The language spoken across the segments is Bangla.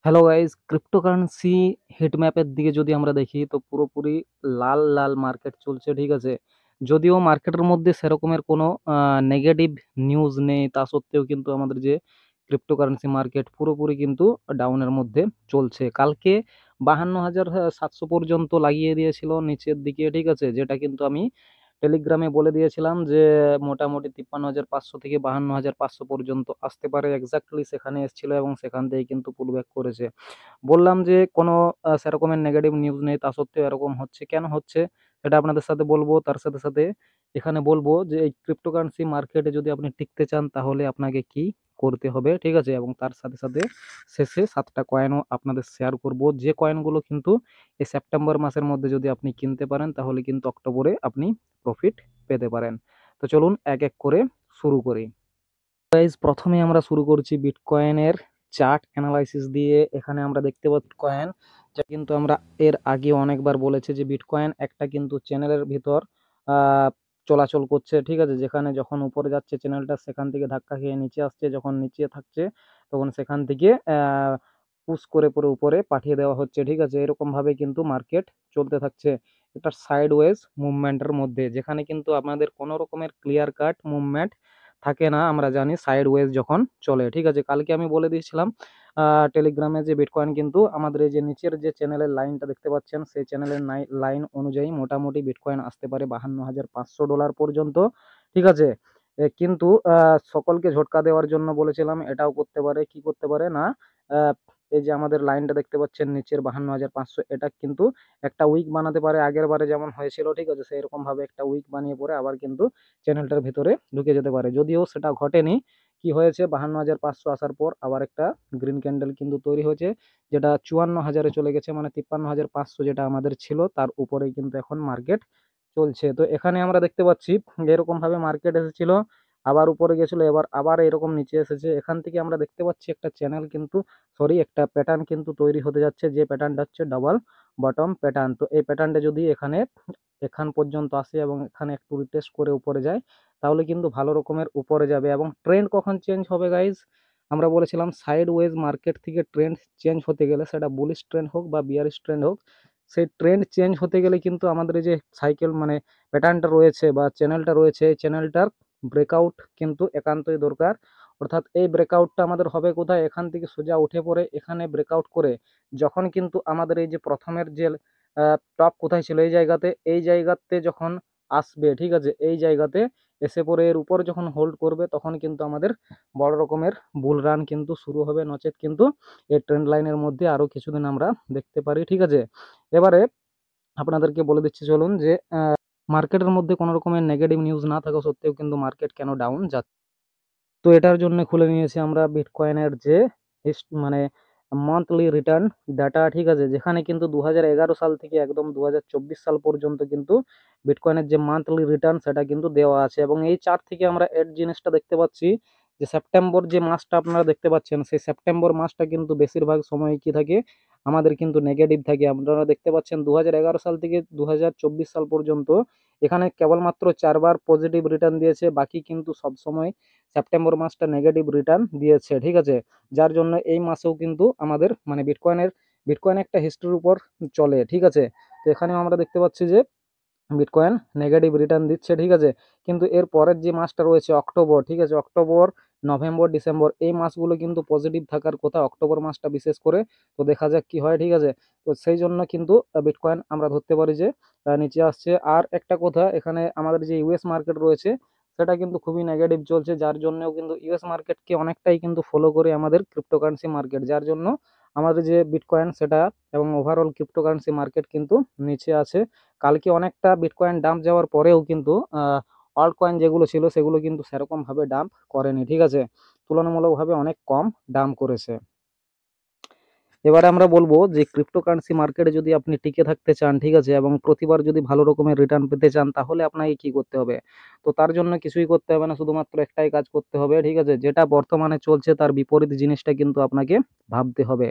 হ্যালো গাইস, ক্রিপ্টোকারেন্সি হিট ম্যাপের দিকে যদি আমরা দেখি তো পুরোপুরি লাল লাল মার্কেট চলছে, ঠিক আছে। যদিও মার্কেটের মধ্যে সেরকমের কোনো নেগেটিভ নিউজ নেই, তা সত্ত্বেও কিন্তু আমাদের যে ক্রিপ্টোকারেন্সি মার্কেট পুরোপুরি কিন্তু ডাউনের মধ্যে চলছে। কালকে 52,700 পর্যন্ত লাগিয়ে দিয়েছিল নিচের দিকে, ঠিক আছে, যেটা কিন্তু আমি টেলিগ্রামে বলে দিয়েছিলাম যে মোটামুটি 53,500 থেকে 52,500 পর্যন্ত আসতে পারে। এক্স্যাক্টলি সেখানে এসেছিল এবং সেখান থেকে কিন্তু পুল ব্যাক করেছে। বললাম যে কোনো সেরকমের নেগেটিভ নিউজ নেই, তা সত্ত্বেও এরকম হচ্ছে। কেন হচ্ছে সেটা আপনাদের সাথে বলবো। তার সাথে সাথে এখানে বলবো যে এই ক্রিপ্টোকারেন্সি মার্কেটে যদি আপনি টিকতে চান তাহলে আপনাকে কি করতে হবে, ঠিক আছে। এবং তার সাথে সাথে শেষে 7টা কয়েনও আপনাদের শেয়ার করব, যে কয়েনগুলো কিন্তু এই সেপ্টেম্বর মাসের মধ্যে যদি আপনি কিনতে পারেন তাহলে কিন্তু অক্টোবরে আপনি প্রফিট পেতে পারেন। তো চলুন এক এক করে শুরু করি। গাইজ, প্রথমে আমরা শুরু করছি বিটকয়েনের চার্ট অ্যানালাইসিস দিয়ে। এখানে আমরা দেখতে পাচ্ছি কয়েন, যা কিন্তু আমরা এর আগে অনেকবার বলেছি যে বিটকয়েন একটা কিন্তু চ্যানেলের ভিতর আহ, চলাচল করছে, ঠিক আছে। যেখানে যখন উপরে যাচ্ছে চ্যানেলটা সেখান থেকে ধাক্কা খেয়ে নিচে আসছে, যখন নিচে থাকছে তখন সেখান থেকে পুশ করে পরে উপরে পাঠিয়ে দেওয়া হচ্ছে, ঠিক আছে। এরকম ভাবে কিন্তু মার্কেট চলতে থাকছে এটা সাইডওয়েজ মুভমেন্টের মধ্যে, যেখানে কিন্তু আমাদের কোনো রকমের ক্লিয়ার কাট মুভমেন্ট থাকে না। আমরা জানি সাইড ওয়েজ যখন চলে, ঠিক আছে। কালকে আমি বলে দিয়েছিলাম টেলিগ্রামে যে বিটকয়েন কিন্তু আমাদের এই যে নিচের যে চ্যানেলের লাইনটা দেখতে পাচ্ছেন সেই চ্যানেলের লাইন অনুযায়ী মোটামুটি বিটকয়েন আসতে পারে $52,500 পর্যন্ত, ঠিক আছে। কিন্তু সকলকে ঝটকা দেওয়ার জন্য বলেছিলাম এটাও করতে পারে, কি করতে পারে না, আহ, এই যে আমাদের লাইনটা দেখতে পাচ্ছেন নিচের 52,500, এটা কিন্তু একটা উইক বানাতে পারে আগের বারে যেমন হয়েছিল, ঠিক আছে। সেই রকম ভাবে একটা উইক বানিয়ে পরে আবার কিন্তু চ্যানেলটার ভিতরে ঢুকে যেতে পারে। যদিও সেটা ঘটেনি। কি হয়েছে, 52,500 আসার পর আবার একটা গ্রিন ক্যান্ডেল কিন্তু তৈরি হয়েছে, যেটা 54,000-এ চলে গেছে, মানে 53,500 যেটা আমাদের ছিল তার উপরেই কিন্তু এখন মার্কেট চলছে। তো এখানে আমরা দেখতে পাচ্ছি এরকম ভাবে মার্কেট এসেছিল, আবার উপরে গেছিল, এবার আবার এরকম নিচে এসেছে। এখান থেকে আমরা দেখতে পাচ্ছি একটা চ্যানেল কিন্তু, সরি, একটা প্যাটার্ন কিন্তু তৈরি হতে যাচ্ছে, যে প্যাটার্নটা হচ্ছে ডাবল বটম প্যাটার্ন। তো এই প্যাটার্নটা যদি এখানে এখান পর্যন্ত আসে এবং এখানে একটু রিটেস্ট করে উপরে যায় তাহলে কিন্তু ভালো রকমের উপরে যাবে। এবং ট্রেন্ড কখন চেঞ্জ হবে গাইজ, আমরা বলেছিলাম সাইড ওয়েজ মার্কেট থেকে ট্রেন্ড চেঞ্জ হতে গেলে, সেটা বুলিশ ট্রেন্ড হোক বা বিয়ারিশ ট্রেন্ড হোক, সেই ট্রেন্ড চেঞ্জ হতে গেলে কিন্তু আমাদের এই যে সাইকেল মানে প্যাটার্নটা রয়েছে বা চ্যানেলটা রয়েছে, এই চ্যানেলটার ব্রেকআউট কিন্তু একান্তই দরকার। অর্থাৎ এই ব্রেকআউটটা আমাদের হবে কোথায়, এখান থেকে সোজা উঠে পড়ে এখানে ব্রেকআউট করে যখন কিন্তু আমাদের এই যে প্রথমের যে টপ কোথায় ছিল এই জায়গাতে যখন আসবে, ঠিক আছে, এই জায়গাতে এসে পরে এর উপর যখন হোল্ড করবে তখন কিন্তু আমাদের বড় রকমের বুল রান কিন্তু শুরু হবে, নচেত কিন্তু এই ট্রেন্ড লাইনের মধ্যে আরো কিছুদিন আমরা দেখতে পারি, ঠিক আছে। এবারে আপনাদেরকে বলে দিচ্ছি চলুন যে মার্কেটের মধ্যে কোনো রকমের নেগেটিভ নিউজ না থাকা সত্ত্বেও কিন্তু মার্কেট কেন ডাউন যাচ্ছে। তো এটার জন্য খুলে নিয়েছি আমরা বিটকয়েনের যে মানে মান্থলি রিটার্ন ডাটা, ঠিক আছে, যেখানে কিন্তু 2011 সাল থেকে একদম 2024 সাল পর্যন্ত কিন্তু বিটকয়েনের যে মান্থলি রিটার্ন সেটা কিন্তু দেওয়া আছে। এবং এই চার্ট থেকে আমরা এর জিনিসটা দেখতে পাচ্ছি যে সেপ্টেম্বর যে মাসটা আপনারা দেখতে পাচ্ছেন, সেই সেপ্টেম্বর মাসটা কিন্তু বেশিরভাগ সময় কি থাকে, আমাদের কিন্তু নেগেটিভ থাকে। আপনারা দেখতে পাচ্ছেন 2011 সাল থেকে 2024 সাল পর্যন্ত এখানে কেবলমাত্র 4বার পজিটিভ রিটার্ন দিয়েছে, বাকি কিন্তু সব সময় সেপ্টেম্বর মাসটা নেগেটিভ রিটার্ন দিয়েছে, ঠিক আছে। যার জন্য এই মাসেও কিন্তু আমাদের মানে বিটকয়েন একটা হিস্ট্রির উপর চলে, ঠিক আছে। তো এখানেও আমরা দেখতে পাচ্ছি যে বিটকয়েন নেগেটিভ রিটার্ন দিচ্ছে, ঠিক আছে। কিন্তু এর পরের যে মাসটা রয়েছে অক্টোবর, ঠিক আছে, অক্টোবর, নভেম্বর, ডিসেম্বর এই মাসগুলো কিন্তু পজিটিভ থাকার কথা, অক্টোবর মাসটা বিশেষ করে। তো দেখা যাক কি হয়, ঠিক আছে। তো সেই জন্য কিন্তু বিটকয়েন আমরা ধরতে পারি যে নিচে আসছে। আর একটা কথা, এখানে আমাদের যে ইউএস মার্কেট রয়েছে সেটা কিন্তু খুবই নেগেটিভ চলছে, যার জন্যও কিন্তু ইউএস মার্কেটকে অনেকটাই কিন্তু ফলো করে আমাদের ক্রিপ্টোকারেন্সি মার্কেট, যার জন্য আমাদের যে বিটকয়েন সেটা এবং ওভারঅল ক্রিপ্টোকারেন্সি মার্কেট কিন্তু নিচে আছে। কালকে অনেকটা বিটকয়েন ডাম্প যাওয়ার পরেও কিন্তু অল্ট কয়েন যেগুলো ছিল সেগুলো কিন্তু সেরকম ভাবে ডাম্প করেনি, ঠিক আছে, তুলনামূলকভাবে অনেক কম ডাম্প করেছে। এবারে আমরা বলবো যে ক্রিপ্টোকারেন্সি মার্কেটে যদি আপনি টিকে থাকতে চান, ঠিক আছে, এবং প্রতিবার যদি ভালো রকমের রিটার্ন পেতে চান তাহলে আপনাকে কি করতে হবে। তো তার জন্য কিছুই করতে হবে না, শুধুমাত্র একটাই কাজ করতে হবে, ঠিক আছে, যেটা বর্তমানে চলছে তার বিপরীত জিনিসটা কিন্তু আপনাকে ভাবতে হবে।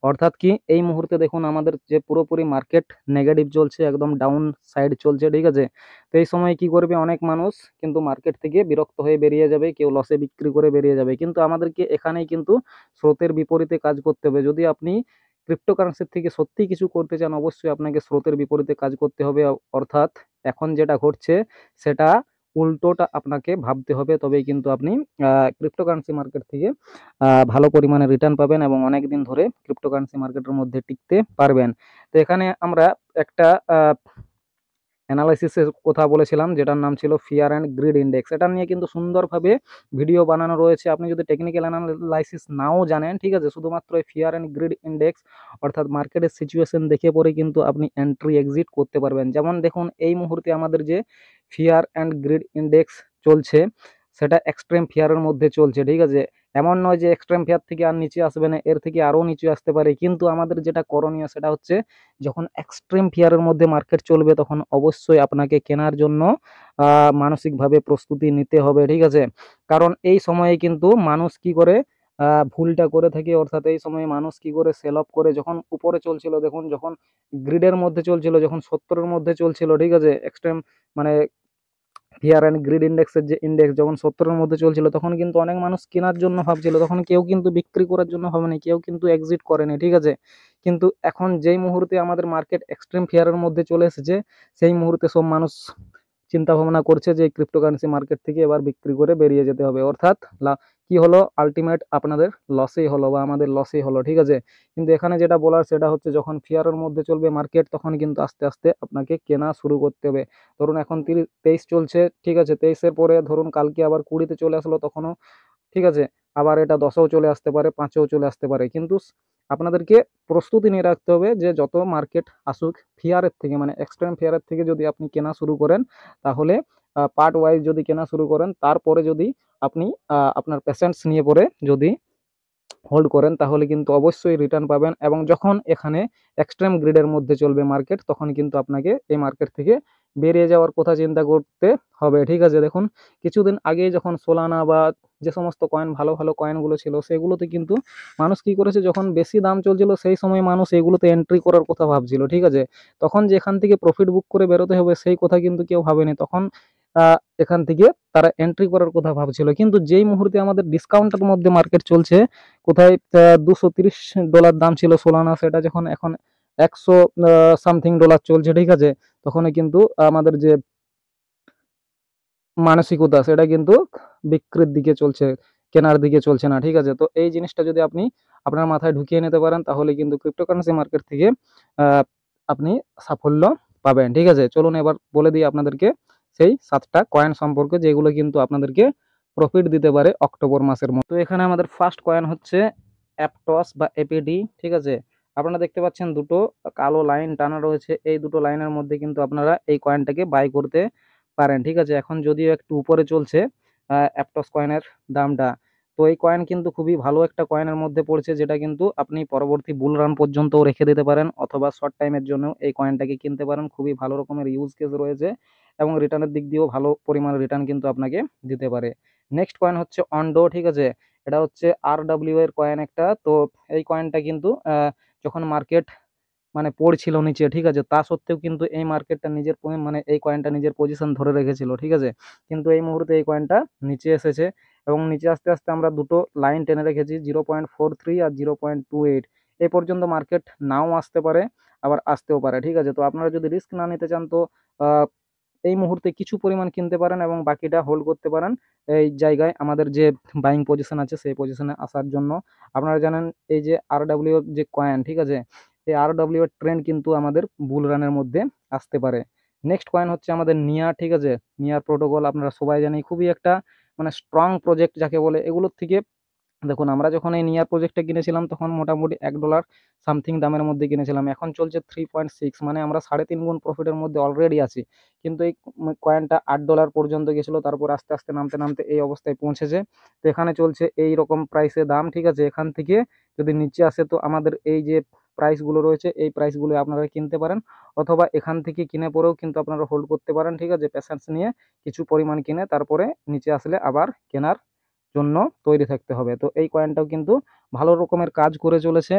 অর্থাৎ কি, এই মুহূর্তে দেখুন আমাদের যে পুরোপুরি মার্কেট নেগেটিভ চলছে, একদম ডাউন সাইড চলছে, ঠিক আছে? তো এই সময় কি করবে, অনেক মানুষ কিন্তু মার্কেট থেকে বিরক্ত হয়ে বেরিয়ে যাবে, কেউ লসে বিক্রি করে বেরিয়ে যাবে। কিন্তু আমাদেরকে এখানেই কিন্তু স্রোতের বিপরীতে কাজ করতে হবে। যদি আপনি ক্রিপ্টোকারেন্সির থেকে সত্যিই কিছু করতে চান, অবশ্যই আপনাকে স্রোতের বিপরীতে কাজ করতে হবে। অর্থাৎ এখন যেটা ঘটছে সেটা উল্টোটা আপনাকে ভাবতে হবে, তবেই কিন্তু আপনি ক্রিপ্টোকারেন্সি মার্কেট থেকে ভালো পরিমাণে রিটার্ন পাবেন এবং অনেক দিন ধরে ক্রিপ্টোকারেন্সি মার্কেটের মধ্যে টিকতে পারবেন। তো এখানে আমরা একটা অ্যানালাইসিসের কথা বলেছিলাম, যেটার নাম ছিল ফিয়ার অ্যান্ড গ্রিড ইন্ডেক্স। এটা নিয়ে কিন্তু সুন্দরভাবে ভিডিও বানানো রয়েছে। আপনি যদি টেকনিক্যাল অ্যানালাইসিস নাও জানেন, ঠিক আছে, শুধুমাত্র এই ফিয়ার অ্যান্ড গ্রিড ইন্ডেক্স অর্থাৎ মার্কেটের সিচুয়েশন দেখে পরে কিন্তু আপনি এন্ট্রি এক্সিট করতে পারবেন। যেমন দেখুন, এই মুহূর্তে আমাদের যে ফিয়ার অ্যান্ড গ্রিড ইন্ডেক্স চলছে, সেটা এক্সট্রিম ফিয়ারের মধ্যে চলছে, ঠিক আছে? এমন নয় যে এক্সট্রিম ফিয়ার থেকে আর নিচে আসবে না, এর থেকে আরও নিচে আসতে পারে। কিন্তু আমাদের যেটা করণীয় সেটা হচ্ছে, যখন এক্সট্রিম ফিয়ারের মধ্যে মার্কেট চলবে তখন অবশ্যই আপনাকে কেনার জন্য মানসিকভাবে প্রস্তুতি নিতে হবে, ঠিক আছে? কারণ এই সময়ে কিন্তু মানুষ কি করে ভুলটা করে থাকে, অর্থাৎ এই সময়ে মানুষ কি করে সেল অফ করে। যখন উপরে চলছিল, দেখুন যখন গ্রিডের মধ্যে চলছিল, যখন 70-এর মধ্যে চলছিল, ঠিক আছে, এক্সট্রিম মানে ফিয়ার অ্যান্ড গ্রিড ইন্ডেক্সের যে ইন্ডেক্স যখন 70-এর মধ্যে চলছিল, তখন কিন্তু অনেক মানুষ কেনার জন্য ভাবছিল, তখন কেউ কিন্তু বিক্রি করার জন্য ভাবেনি, কেউ কিন্তু এক্সিট করেনি, ঠিক আছে? কিন্তু এখন যেই মুহূর্তে আমাদের মার্কেট এক্সট্রিম ফিয়ারের মধ্যে চলে এসেছে, সেই মুহূর্তে সব মানুষ চিন্তা ভাবনা করছে যে ক্রিপ্টোকারেন্সি মার্কেট থেকে এবার বিক্রি করে বেরিয়ে যেতে হবে। অর্থাৎ কি হলো, আলটিমেট আপনাদের লসেই হলো বা আমাদের লসেই হলো, ঠিক আছে? কিন্তু এখানে যেটা বলার সেটা হচ্ছে, যখন ফিয়ারের মধ্যে চলবে মার্কেট, তখন কিন্তু আস্তে আস্তে আপনাকে কেনা শুরু করতে হবে। ধরুন এখন 23 চলছে, ঠিক আছে, 23-এর পরে ধরুন কালকে আবার 20-তে চলে আসলো, তখনও ঠিক আছে, আবার এটা 10-এও চলে আসতে পারে, 5-এও চলে আসতে পারে। কিন্তু আপনাদেরকে প্রস্তুতি নিয়ে রাখতে হবে যে যত মার্কেট আসুক, ফিয়ারের থেকে মানে এক্সট্রিম ফিয়ারের থেকে যদি আপনি কেনা শুরু করেন, তাহলে পার্ট ওয়াইজ যদি কেনা শুরু করেন, তারপরে যদি আপনি আপনার পেশেন্স নিয়ে পরে যদি হোল্ড করেন, তাহলে কিন্তু অবশ্যই রিটার্ন পাবেন। এবং যখন এখানে এক্সট্রিম গ্রিডের মধ্যে চলবে মার্কেট, তখন কিন্তু আপনাকে এই মার্কেট থেকে বেরিয়ে যাওয়ার কথা চিন্তা করতে হবে, ঠিক আছে? দেখুন কিছুদিন আগে যখন সোলানা বা যে সমস্ত কয়েন, ভালো ভালো কয়েনগুলো ছিল, সেগুলোতে কিন্তু মানুষ কি করেছে, যখন বেশি দাম চলছিল সেই সময় মানুষ এগুলোতে এন্ট্রি করার কথা ভাবছিল, ঠিক আছে? তখন যে এখান থেকে প্রফিট বুক করে বেরোতে হবে সেই কথা কিন্তু কেউ ভাবেনি। তখন এখান থেকে তারা এন্ট্রি করার কথা ভাবছিল। কিন্তু যেই মুহূর্তে আমাদের ডিসকাউন্টের মধ্যে মার্কেট চলছে, কোথায় $230 দাম ছিল সোলানা, সেটা যখন এখন 100 সামথিং ডলার চলছে, ঠিক আছে, তখন কিন্তু আমাদের যে মানসিকতা সেটা কিন্তু বিক্রির দিকে চলছে, কেনার দিকে চলছে না, ঠিক আছে? তো এই জিনিসটা যদি আপনি আপনার মাথায় ঢুকিয়ে নিতে পারেন, তাহলে কিন্তু ক্রিপ্টোকারেন্সি মার্কেট থেকে আহ, আপনি সাফল্য পাবেন, ঠিক আছে? চলুন এবার বলে দিই আপনাদেরকে সেই 7টা কয়েন সম্পর্কে, যেগুলো কিন্তু আপনাদেরকে প্রফিট দিতে পারে অক্টোবর মাসের মতো। তো এখানে আমাদের ফার্স্ট কয়েন হচ্ছে অ্যাপটস বা এপিডি, ঠিক আছে? আপনারা দেখতে পাচ্ছেন দুটো কালো লাইন টানা রয়েছে, এই দুটো লাইনের মধ্যে কিন্তু আপনারা এই কয়েনটাকে বাই করতে পারেন, ঠিক আছে? এখন যদিও একটু উপরে চলছে অ্যাপটস কয়েনের দামটা, তো এই কয়েন কিন্তু খুবই ভালো একটা কয়েনের মধ্যে পড়ছে, যেটা কিন্তু আপনি পরবর্তী বুল রান পর্যন্তও রেখে দিতে পারেন, অথবা শর্ট টাইমের জন্য এই কয়েনটাকে কিনতে পারেন। খুবই ভালো রকমের ইউজ কেস রয়েছে এবং রিটার্নের দিক দিয়েও ভালো পরিমাণ রিটার্ন কিন্তু আপনাকে দিতে পারে। নেক্সট কয়েন হচ্ছে অন্ডো, ঠিক আছে? এটা হচ্ছে RW এর কয়েন একটা। তো এই কয়েনটা কিন্তু যখন মার্কেট মানে পড়ছিল নিচে, ঠিক আছে, তা সত্ত্বেও কিন্তু এই মার্কেটটা নিজের মানে এই কয়েনটা নিজের পজিশন ধরে রেখেছিল, ঠিক আছে? কিন্তু এই মুহূর্তে এই কয়েনটা নিচে এসেছে এবং নিচে আস্তে আস্তে আমরা দুটো লাইন টেনে রেখেছি, 0.43 আর 0.28। এই পর্যন্ত মার্কেট নাও আসতে পারে, আবার আসতেও পারে, ঠিক আছে? তো আপনারা যদি রিস্ক না নিতে চান, তো আহ, এই মুহূর্তে কিছু পরিমাণ কিনতে পারেন এবং বাকিটা হোল্ড করতে পারেন এই জায়গায় আমাদের যে বাইং পজিশন আছে সেই পজিশনে আসার জন্য। আপনারা জানেন এই যে RW যে কয়েন, ঠিক আছে, এই RW এর ট্রেন্ড কিন্তু আমাদের বুল রানের মধ্যে আসতে পারে। নেক্সট কয়েন হচ্ছে আমাদের নিয়ার, ঠিক আছে? নিয়ার প্রোটোকল আপনারা সবাই জানি, খুবই একটা মানে স্ট্রং প্রজেক্ট যাকে বলে। এগুলোর থেকে দেখুন, আমরা যখন এই নিয়ার প্রজেক্টটা কিনেছিলাম, তখন মোটামুটি $1 সামথিং দামের মধ্যে কিনেছিলাম, এখন চলছে 3.6, মানে আমরা 3.5 গুণ প্রফিটের মধ্যে অলরেডি আছি। কিন্তু এই কয়েনটা $8 পর্যন্ত গেছিলো, তারপর আস্তে আস্তে নামতে নামতে এই অবস্থায় পৌঁছেছে। তো এখানে চলছে এই রকম প্রাইসে দাম, ঠিক আছে? এখান থেকে যদি নিচে আসে, তো আমাদের এই যে প্রাইসগুলো রয়েছে এই প্রাইসগুলো আপনারা কিনতে পারেন, অথবা এখান থেকে কিনে পরেও কিন্তু আপনারা হোল্ড করতে পারেন, ঠিক আছে? পেশেন্স নিয়ে কিছু পরিমাণ কিনে তারপরে নিচে আসলে আবার কেনার জন্য তৈরি থাকতে হবে। তো এই কয়েনটাও কিন্তু ভালো রকমের কাজ করে চলেছে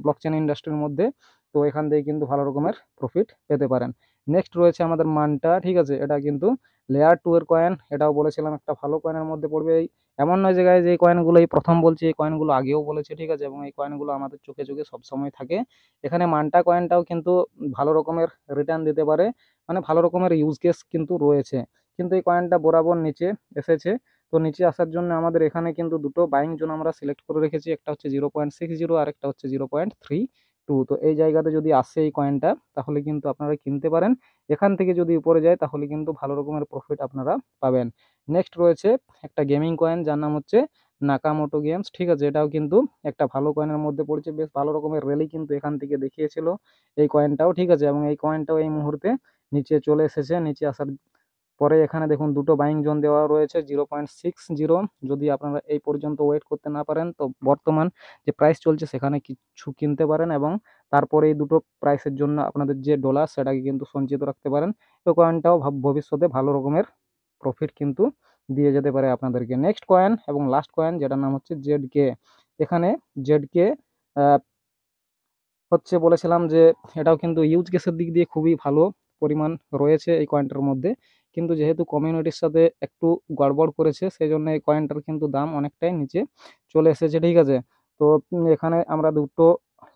ব্লকচেন ইন্ডাস্ট্রির মধ্যে। তো এখান থেকে কিন্তু ভালো রকমের প্রফিট পেতে পারেন। নেক্সট রয়েছে আমাদের মান্টা, ঠিক আছে? এটা কিন্তু লেয়ার 2 এর কয়েন। এটাও বলেছিলাম একটা ভালো কয়েনের মধ্যে পড়বে। এমন নয় যে গাইজ এই কয়েনগুলো এই প্রথম বলছি, এই কয়েনগুলো আগেও বলেছি, ঠিক আছে? এবং এই কয়েনগুলো আমাদের চোখে চোখে সবসময় থাকে। এখানে মান্টা কয়েনটাও কিন্তু ভালো রকমের রিটার্ন দিতে পারে, মানে ভালো রকমের ইউজ কেস কিন্তু রয়েছে। কিন্তু এই কয়েনটা বরাবর নিচে এসেছে। তো নিচে আসার জন্য আমাদের এখানে কিন্তু দুটো বাইং জোন আমরা সিলেক্ট করে রেখেছি, একটা হচ্ছে 0.60 আর একটা হচ্ছে 0.32। তো এই জায়গাতে যদি আসে এই কয়েনটা, তাহলে কিন্তু আপনারা কিনতে পারেন। এখান থেকে যদি উপরে যায় তাহলে কিন্তু ভালো রকমের প্রফিট আপনারা পাবেন। নেক্সট রয়েছে একটা গেমিং কয়েন যার নাম হচ্ছে নাকামোটো গেমস, ঠিক আছে? এটাও কিন্তু একটা ভালো কয়েনের মধ্যে পড়ছে। বেশ ভালো রকমের র্যালি কিন্তু এখান থেকে দেখিয়েছিল এই কয়েনটাও, ঠিক আছে? এবং এই কয়েনটাও এই মুহূর্তে নিচে চলে এসেছে। নিচে আসার পরে এখানে দেখুন দুটো বাইং জোন দেওয়া রয়েছে 0.60। যদি আপনারা এই পর্যন্ত ওয়েট করতে না পারেন, তো বর্তমান যে প্রাইস চলছে সেখানে কিছু কিনতে পারেন এবং তারপরে এই দুটো প্রাইসের জন্য আপনাদের যে ডলার সেটাকে কিন্তু সঞ্চিত রাখতে পারেন। তো কয়েনটাও ভবিষ্যতে ভালো রকমের প্রফিট কিন্তু দিয়ে যেতে পারে আপনাদেরকে। নেক্সট কয়েন এবং লাস্ট কয়েন যেটার নাম হচ্ছে জেডকে। এখানে জেডকে হচ্ছে বলেছিলাম যে এটাও কিন্তু ইউজ কেসের দিক দিয়ে খুবই ভালো পরিমাণ রয়েছে এই কয়েনটার মধ্যে। কিন্তু যেহেতু কমিউনিটির সাথে একটু গড়বড় করেছে, সেই জন্য এই কয়েনটার কিন্তু দাম অনেকটাই নিচে চলে এসেছে, ঠিক আছে? তো এখানে আমরা দুটো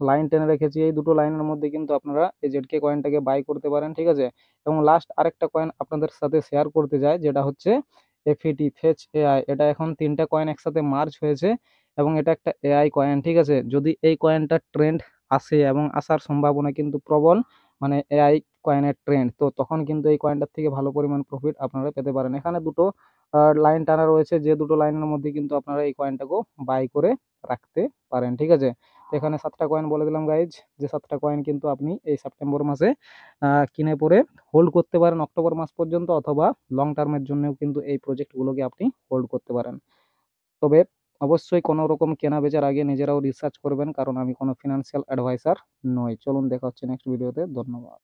লাইন টেনে রেখেছি। এই দুটো লাইনের মধ্যে কিন্তু আপনারা এই জেডকে কয়েনটাকে বাই করতে পারেন, ঠিক আছে? এবং লাস্ট আরেকটা কয়েন আপনাদের সাথে শেয়ার করতে চাই, যেটা হচ্ছে এফইটি ফেচ এআই। এটা এখন তিনটা কয়েন একসাথে মার্জ হয়েছে এবং এটা একটা এআই কয়েন, ঠিক আছে? যদি এই কয়েনটা ট্রেন্ড আসে এবং আসার সম্ভাবনা কিন্তু প্রবল, মানে এআই কয়েনের ট্রেন্ড, তো তখন কিন্তু এই কয়েনটার থেকে ভালো পরিমাণ প্রফিট আপনারা পেতে পারেন। এখানে দুটো লাইন টানা রয়েছে, যে দুটো লাইনের মধ্যে কিন্তু আপনারা এই কয়েনটাকেও বাই করে রাখতে পারেন, ঠিক আছে? তো এখানে 7টা কয়েন বলে দিলাম গাইজ, যে 7টা কয়েন কিন্তু আপনি এই সেপ্টেম্বর মাসে কিনে পরে হোল্ড করতে পারেন অক্টোবর মাস পর্যন্ত, অথবা লং টার্মের জন্যও কিন্তু এই প্রজেক্টগুলোকে আপনি হোল্ড করতে পারেন। তবে অবশ্যই কোনো রকম কেনা বেচার আগে নিজেরাও রিসার্চ করবেন, কারণ আমি কোনো ফিনান্সিয়াল অ্যাডভাইসার নই। চলুন দেখা হচ্ছে নেক্সট ভিডিওতে। ধন্যবাদ।